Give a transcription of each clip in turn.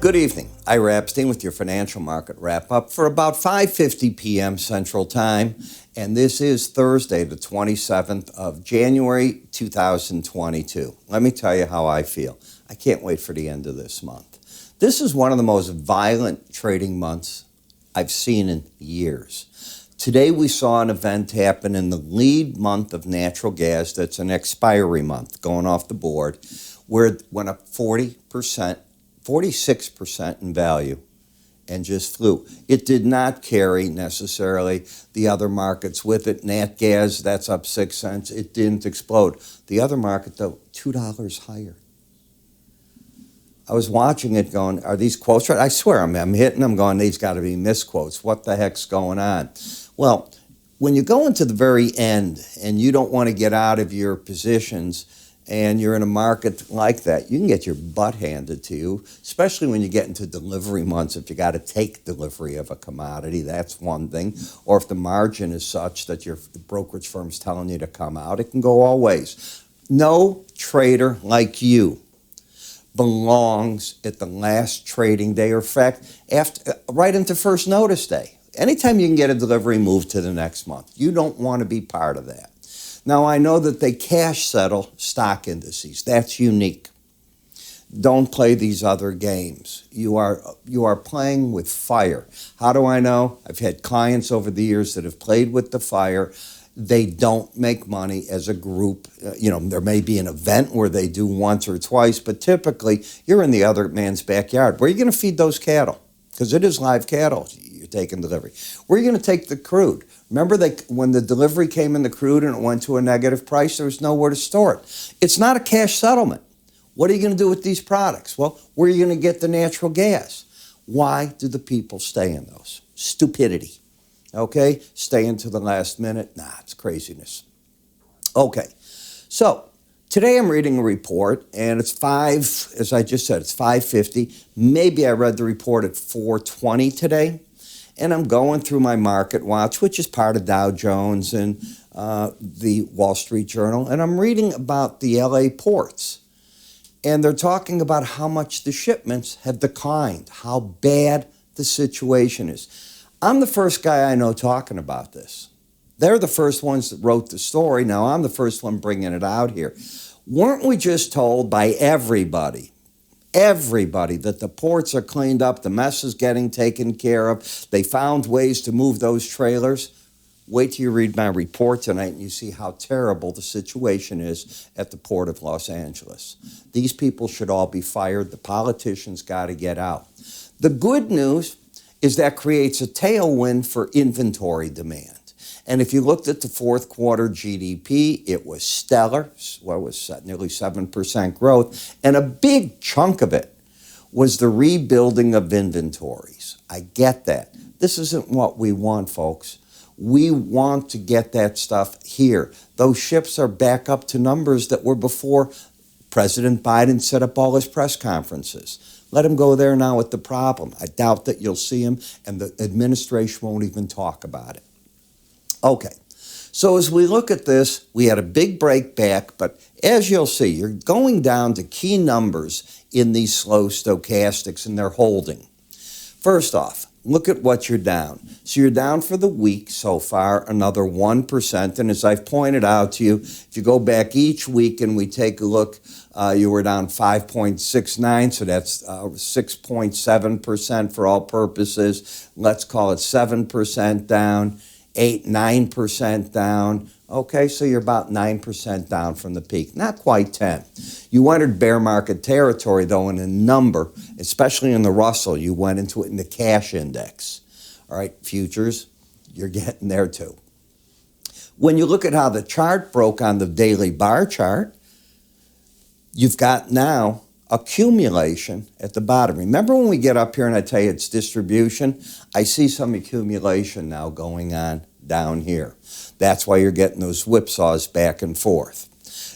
Good evening. Ira Epstein with your financial market wrap-up for about 5:50 p.m. Central Time. And this is Thursday, the 27th of January, 2022. Let me tell you how I feel. I can't wait for the end of this month. This is one of the most violent trading months I've seen in years. Today we saw an event happen in the lead month of natural gas. That's an expiry month going off the board, where it went up 46% in value and just flew. It did not carry necessarily the other markets with it. Nat gas, that's up 6 cents. It didn't explode. The other market, though, $2 higher. I was watching it going, are these quotes right? I swear I'm hitting them going, these got to be misquotes. What the heck's going on? Well, when you go into the very end and you don't want to get out of your positions and you're in a market like that, you can get your butt handed to you, especially when you get into delivery months. If you got to take delivery of a commodity, that's one thing. Or if the margin is such that your brokerage firm's telling you to come out, it can go all ways. No trader like you belongs at the last trading day, or in fact, right into first notice day. Anytime you can get a delivery, move to the next month. You don't want to be part of that. Now, I know that they cash settle stock indices. That's unique. Don't play these other games. You are playing with fire. How do I know? I've had clients over the years that have played with the fire. They don't make money as a group. There may be an event where they do once or twice, but typically you're in the other man's backyard. Where are you going to feed those cattle? Because it is live cattle you're taking delivery. Where are you going to take the crude? Remember, when the delivery came in the crude and it went to a negative price, there was nowhere to store it. It's not a cash settlement. What are you going to do with these products? Well, where are you going to get the natural gas? Why do the people stay in those? Stupidity. Okay? Stay until the last minute? Nah, it's craziness. Okay. So, today I'm reading a report, and it's as I just said, it's 5:50. Maybe I read the report at 4:20 today. And I'm going through my market watch, which is part of Dow Jones and the Wall Street Journal, and I'm reading about the LA ports. And they're talking about how much the shipments have declined, how bad the situation is. I'm the first guy I know talking about this. They're the first ones that wrote the story. Now I'm the first one bringing it out here. Weren't we just told by everybody that the ports are cleaned up, the mess is getting taken care of, they found ways to move those trailers? Wait till you read my report tonight and you see how terrible the situation is at the Port of Los Angeles. These people should all be fired. The politicians got to get out. The good news is that creates a tailwind for inventory demand. And if you looked at the fourth quarter GDP, it was stellar. What was that? Nearly 7% growth. And a big chunk of it was the rebuilding of inventories. I get that. This isn't what we want, folks. We want to get that stuff here. Those ships are back up to numbers that were before President Biden set up all his press conferences. Let him go there now with the problem. I doubt that you'll see him, and the administration won't even talk about it. Okay, so as we look at this, we had a big break back, but as you'll see, you're going down to key numbers in these slow stochastics, and they're holding. First off, look at what you're down. So you're down for the week so far, another 1%, and as I've pointed out to you, if you go back each week and we take a look, you were down 5.69, so that's 6.7% for all purposes. Let's call it 7% down. 8-9% down. Okay, so you're about 9% down from the peak. Not quite 10. You entered bear market territory, though, in a number, especially in the Russell. You went into it in the cash index. All right, futures, you're getting there too. When you look at how the chart broke on the daily bar chart, you've got now accumulation at the bottom. Remember when we get up here and I tell you it's distribution? I see some accumulation now going on down here. That's why you're getting those whipsaws back and forth.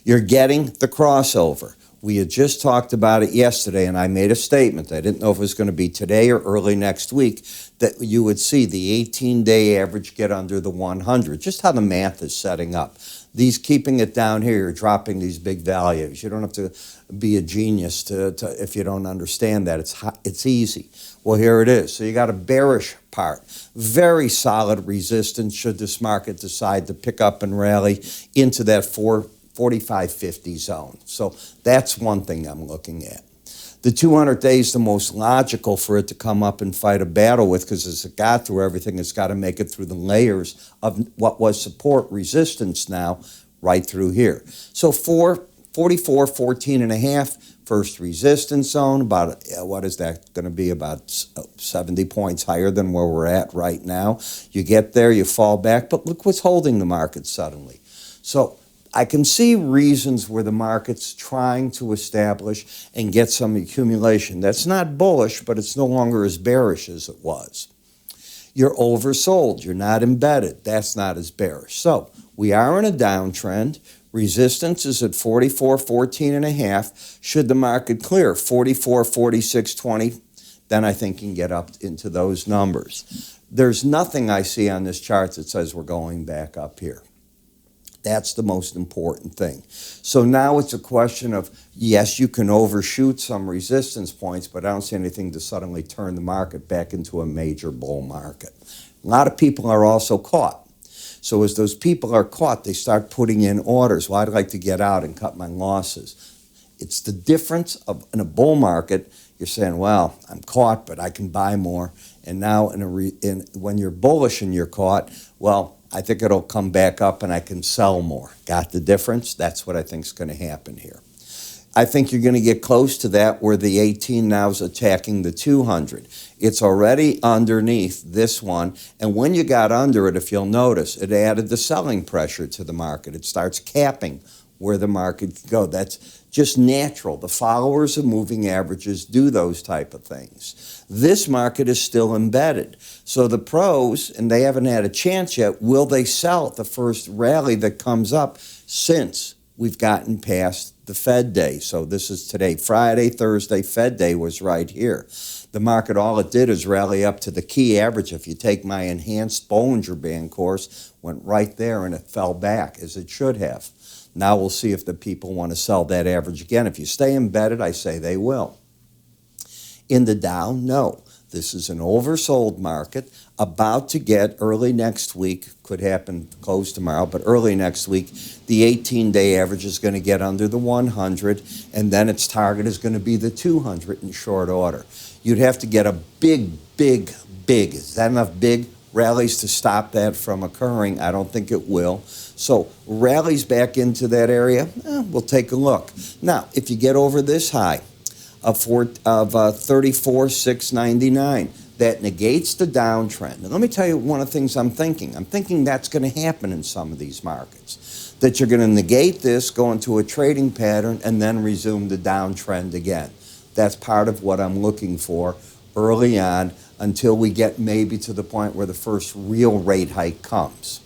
You're getting the crossover. We had just talked about it yesterday, and I made a statement. I didn't know if it was going to be today or early next week, that you would see the 18-day average get under the 100, just how the math is setting up. These keeping it down here, you're dropping these big values. You don't have to be a genius to if you don't understand that. It's easy. Well, here it is. So you got a bearish part. Very solid resistance should this market decide to pick up and rally into that 45.50 zone. So that's one thing I'm looking at. The 200 days the most logical for it to come up and fight a battle with, because as it got through everything, it's got to make it through the layers of what was support resistance now right through here. So 44.14 and a half, first resistance zone, about, what is that going to be, about 70 points higher than where we're at right now. You get there, you fall back, but look what's holding the market suddenly. So I can see reasons where the market's trying to establish and get some accumulation. That's not bullish, but it's no longer as bearish as it was. You're oversold. You're not embedded. That's not as bearish. So we are in a downtrend. Resistance is at 44.14 and a half. Should the market clear 44.46.20, then I think you can get up into those numbers. There's nothing I see on this chart that says we're going back up here. That's the most important thing. So now it's a question of, yes, you can overshoot some resistance points, but I don't see anything to suddenly turn the market back into a major bull market. A lot of people are also caught. So as those people are caught, they start putting in orders. Well, I'd like to get out and cut my losses. It's the difference of, in a bull market, you're saying, well, I'm caught, but I can buy more. And now when you're bullish and you're caught, well, I think it'll come back up and I can sell more. Got the difference? That's what I think is going to happen here. I think you're going to get close to that where the 18 now is attacking the 200. It's already underneath this one, and when you got under it, if you'll notice, it added the selling pressure to the market. It starts capping where the market can go. That's just natural. The followers of moving averages do those type of things. This market is still embedded. So the pros, and they haven't had a chance yet, will they sell at the first rally that comes up since we've gotten past the Fed day? So this is today, Friday, Thursday, Fed day was right here. The market, all it did is rally up to the key average. If you take my enhanced Bollinger Band course, went right there and it fell back as it should have. Now we'll see if the people want to sell that average again. If you stay embedded, I say they will. In the Dow, no. This is an oversold market, about to get early next week, could happen close tomorrow, but early next week, the 18-day average is going to get under the 100, and then its target is going to be the 200 in short order. You'd have to get a big, is that enough big rallies to stop that from occurring? I don't think it will. So rallies back into that area, we'll take a look. Now, if you get over this high of 34,699, that negates the downtrend. And let me tell you one of the things I'm thinking. I'm thinking that's going to happen in some of these markets, that you're going to negate this, go into a trading pattern, and then resume the downtrend again. That's part of what I'm looking for early on until we get maybe to the point where the first real rate hike comes.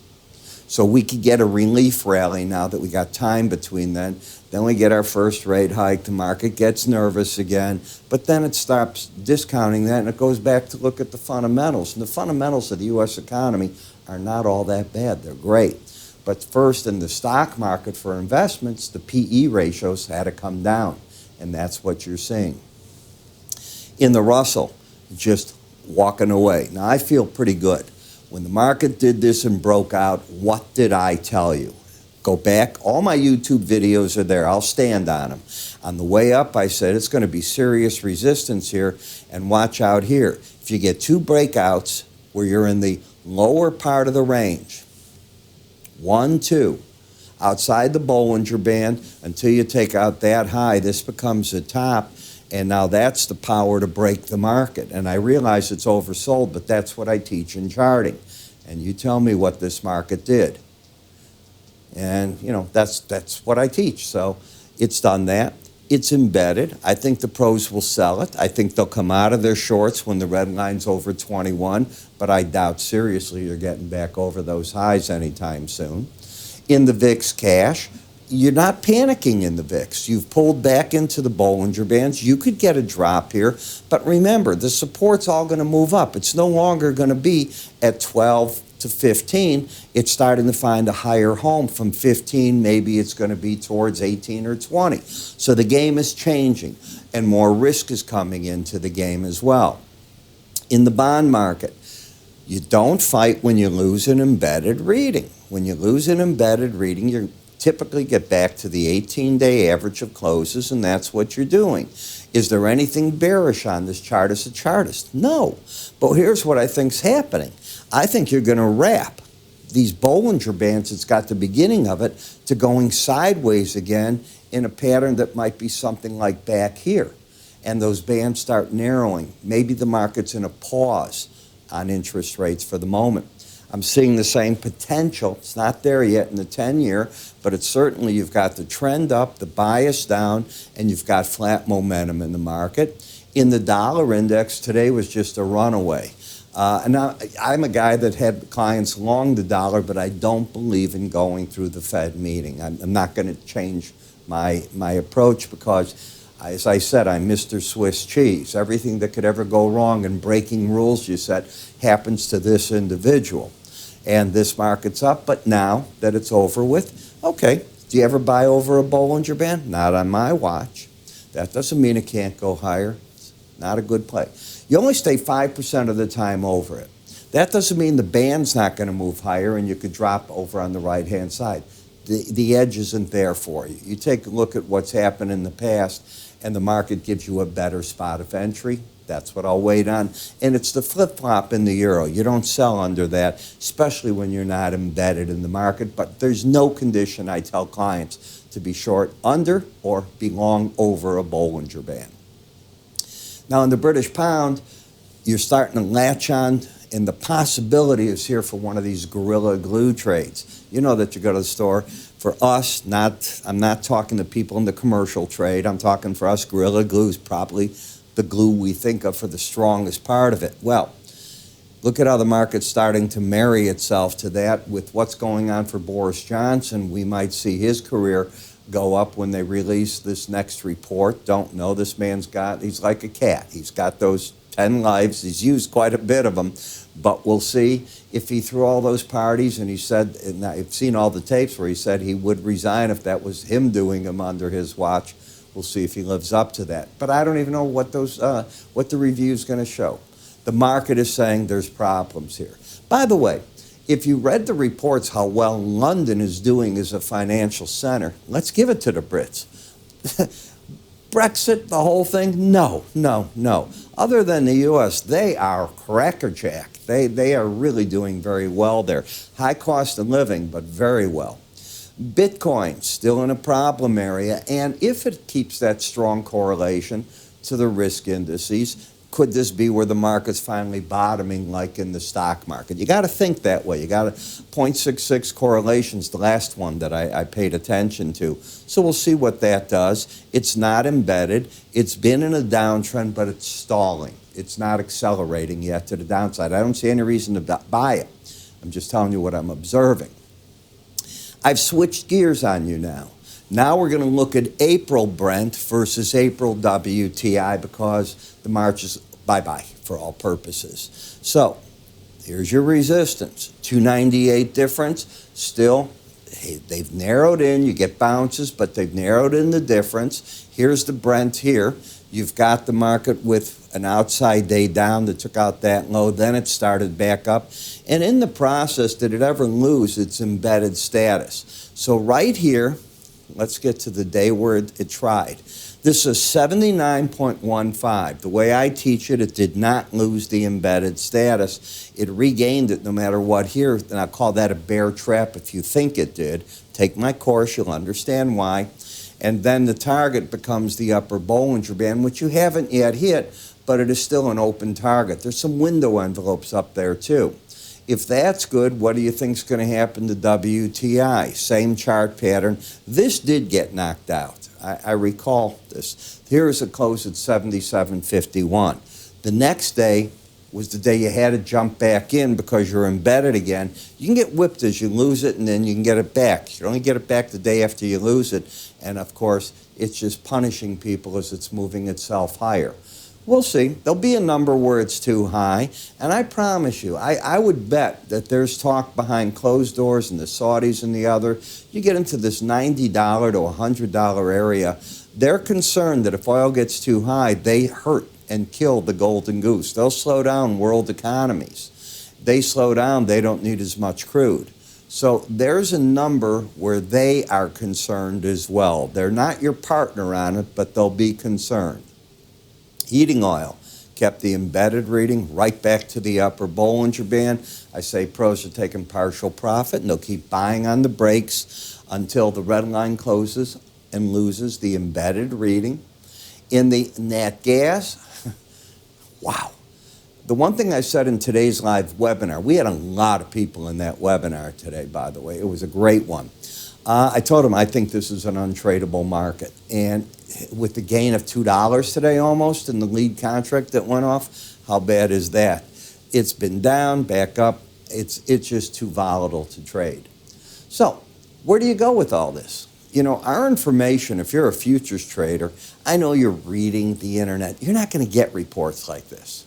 So we could get a relief rally now that we got time between then. Then we get our first rate hike. The market gets nervous again. But then it stops discounting that and it goes back to look at the fundamentals. And the fundamentals of the U.S. economy are not all that bad. They're great. But first, in the stock market for investments, the PE ratios had to come down. And that's what you're seeing. In the Russell, just walking away. Now, I feel pretty good. When the market did this and broke out, what did I tell you? Go back. All my YouTube videos are there. I'll stand on them. On the way up, I said it's going to be serious resistance here, and watch out here. If you get two breakouts where you're in the lower part of the range, 1, 2, outside the Bollinger Band, until you take out that high, this becomes the top. And now that's the power to break the market. And I realize it's oversold, but that's what I teach in charting. And you tell me what this market did. And, you know, that's what I teach. So it's done that. It's embedded. I think the pros will sell it. I think they'll come out of their shorts when the red line's over 21. But I doubt seriously you're getting back over those highs anytime soon. In the VIX cash, you're not panicking in the VIX. You've pulled back into the Bollinger Bands. You could get a drop here, but remember, the support's all going to move up. It's no longer going to be at 12 to 15. It's starting to find a higher home from 15. Maybe it's going to be towards 18 or 20. So the game is changing, and more risk is coming into the game as well. In the bond market, you don't fight when you lose an embedded reading. When you lose an embedded reading, you typically get back to the 18-day average of closes, and that's what you're doing. Is there anything bearish on this chart as a chartist? No. But here's what I think's happening. I think you're going to wrap these Bollinger Bands that's got the beginning of it to going sideways again in a pattern that might be something like back here. And those bands start narrowing. Maybe the market's in a pause on interest rates for the moment. I'm seeing the same potential. It's not there yet in the 10-year, but it's certainly, you've got the trend up, the bias down, and you've got flat momentum in the market. In the dollar index, today was just a runaway. And I'm a guy that had clients long the dollar, but I don't believe in going through the Fed meeting. I'm not going to change my approach because, as I said, I'm Mr. Swiss cheese. Everything that could ever go wrong and breaking rules you set happens to this individual. And this market's up, but now that it's over with, okay, do you ever buy over a Bollinger Band? Not on my watch. That doesn't mean it can't go higher. It's not a good play. You only stay 5% of the time over it. That doesn't mean the band's not going to move higher and you could drop over on the right-hand side. The edge isn't there for you. You take a look at what's happened in the past, and the market gives you a better spot of entry. That's what I'll wait on. And it's the flip-flop in the euro. You don't sell under that, especially when you're not embedded in the market. But there's no condition I tell clients to be short under or be long over a Bollinger Band. Now, in the British pound, you're starting to latch on, and the possibility is here for one of these gorilla glue trades. You know that you go to the store. For us, I'm not talking to people in the commercial trade. I'm talking for us, gorilla glue is probably the glue we think of for the strongest part of it. Well, look at how the market's starting to marry itself to that with what's going on for Boris Johnson. We might see his career go up when they release this next report. Don't know. This man's he's like a cat. He's got those 10 lives. He's used quite a bit of them. But we'll see if he threw all those parties, and he said, and I've seen all the tapes where he said he would resign if that was him doing them under his watch. We'll see if he lives up to that. But I don't even know what the review's going to show. The market is saying there's problems here. By the way, if you read the reports how well London is doing as a financial center, let's give it to the Brits. Brexit, the whole thing? No. Other than the U.S., they are crackerjack. They are really doing very well there. High cost of living, but very well. Bitcoin, still in a problem area, and if it keeps that strong correlation to the risk indices, could this be where the market's finally bottoming like in the stock market? You got to think that way. You got to 0.66 correlations, the last one that I paid attention to. So we'll see what that does. It's not embedded. It's been in a downtrend, but it's stalling. It's not accelerating yet to the downside. I don't see any reason to buy it. I'm just telling you what I'm observing. I've switched gears on you now. Now we're going to look at April Brent versus April WTI because the March is bye-bye for all purposes. So here's your resistance. 298 difference. Still, they've narrowed in. You get bounces, but they've narrowed in the difference. Here's the Brent here. You've got the market with an outside day down that took out that low. Then it started back up. And in the process, did it ever lose its embedded status? So right here, let's get to the day where it tried. This is 79.15. The way I teach it, it did not lose the embedded status. It regained it no matter what here. And I call that a bear trap if you think it did. Take my course, you'll understand why. And then the target becomes the upper Bollinger Band, which you haven't yet hit, but it is still an open target. There's some window envelopes up there too. If that's good, what do you think is going to happen to WTI? Same chart pattern. This did get knocked out. I recall this. Here is a close at 77.51. The next day, was the day you had to jump back in because you're embedded again. You can get whipped as you lose it, and then you can get it back. You only get it back the day after you lose it. And of course, it's just punishing people as it's moving itself higher. We'll see. There'll be a number where it's too high. And I promise you, I would bet that there's talk behind closed doors and the Saudis and the other. You get into this $90 to $100 area, they're concerned that if oil gets too high, they hurt and kill the golden goose. They'll slow down world economies. They slow down, they don't need as much crude. So there's a number where they are concerned as well. They're not your partner on it, but they'll be concerned. Heating oil kept the embedded reading right back to the upper Bollinger Band. I say pros are taking partial profit, and they'll keep buying on the breaks until the red line closes and loses the embedded reading. In the nat gas, wow. The one thing I said in today's live webinar, we had a lot of people in that webinar today, by the way. It was a great one. I told them I think this is an untradeable market. And with the gain of $2 today almost in the lead contract that went off, how bad is that? It's been down, back up. It's just too volatile to trade. So where do you go with all this? You know, our information, if you're a futures trader, I know you're reading the internet. You're not going to get reports like this.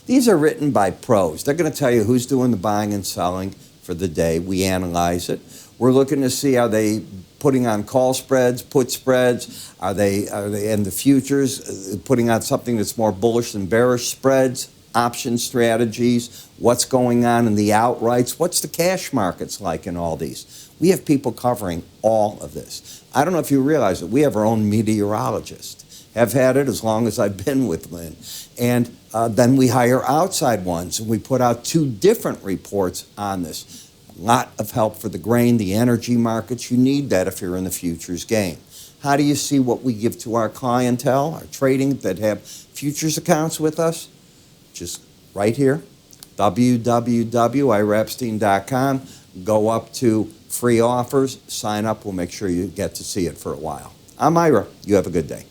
These are written by pros. They're going to tell you who's doing the buying and selling for the day. We analyze it. We're looking to see, are they putting on call spreads, put spreads? Are they in the futures putting on something that's more bullish than bearish spreads, option strategies? What's going on in the outrights? What's the cash markets like in all these? We have people covering all of this. I don't know if you realize it. We have our own meteorologist. Have had it as long as I've been with Linn. And then we hire outside ones, and we put out 2 different reports on this. A lot of help for the grain, the energy markets. You need that if you're in the futures game. How do you see what we give to our clientele, our trading that have futures accounts with us? Just right here, www.iraepstein.com. Go up to free offers, sign up. We'll make sure you get to see it for a while. I'm Ira. You have a good day.